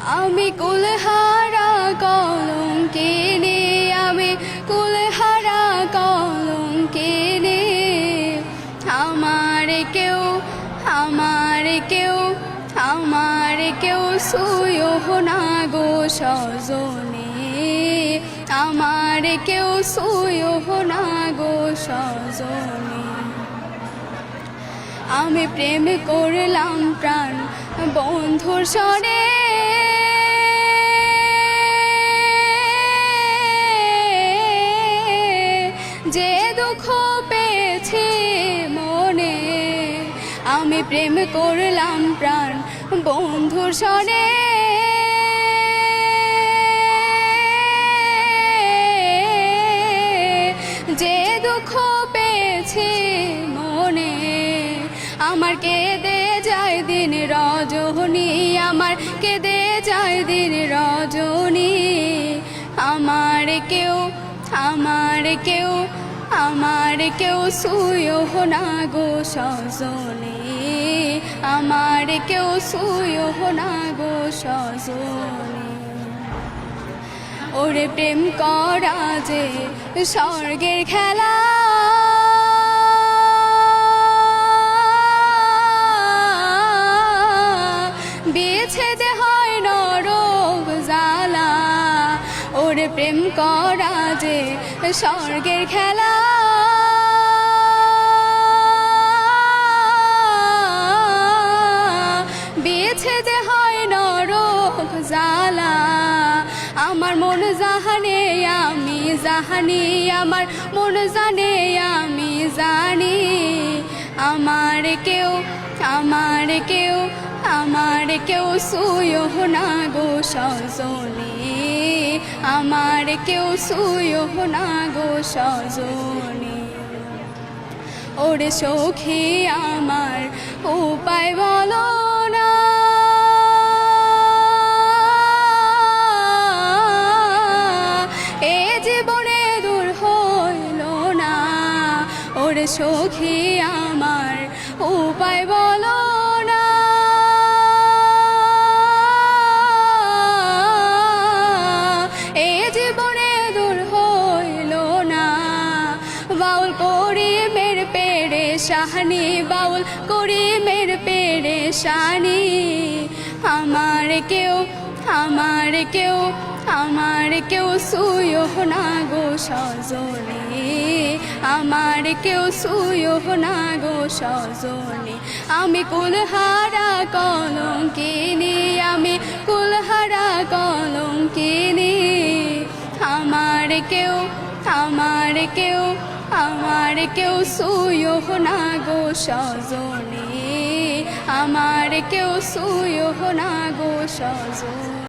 আমি কুলহারা কলঙ্কিনী, আমি কুলহারা কলঙ্কিনী। আমার কেউ সুয়ো না গো সজনী, আমার কেউ সুয়ো না গো সজনী। আমি প্রেম করলাম প্রাণ বন্ধুর সনে, যে দুঃখ পেয়েছি মনে। আমি প্রেম করলাম প্রাণ বন্ধুর সনে, যে দুঃখ পেয়েছি মনে। আমার কেঁদে যায় দিন রজনী, আমার কেঁদে যায় দিন রজনী। আমার কেউ সুয়ো না গো সজনী, আমার কেউ সুয়ো না গো সজনী। ওরে প্রেম করা যে স্বর্গের খেলা, বিচ্ছেদ হয় নরক জ্বালা। ওরে প্রেম করা যে স্বর্গের খেলা, বিচ্ছেদ হয় নরক জ্বালা। আমার মন জাহানে আমি জাহানি, আমার মন জানে আমি জানি। আমার কেউ সুয়ো না গো সজনী, আমার কেউ সুয়ো না গো সজনী। ওরে সখী আমার উপায় বলো না, এ জীবনে দূর হইল না। ওরে সখী আমার উপায় বলো না, এ জীবনে দূর হইল না। বাউল করি মের পেরেশানি, বাউল করি মের পেরেশানি। আমার কেউ সুয়ো না গো সজনী, আমার কেউ সুয়ো না গো সজনী। আমি কুলহারা কলঙ্কিনী, আমি কুলহারা কলঙ্কিনী। আমার কেউ সুয়ো না গো সজনী, আমার কেউ সুয়ো না গো সজনী।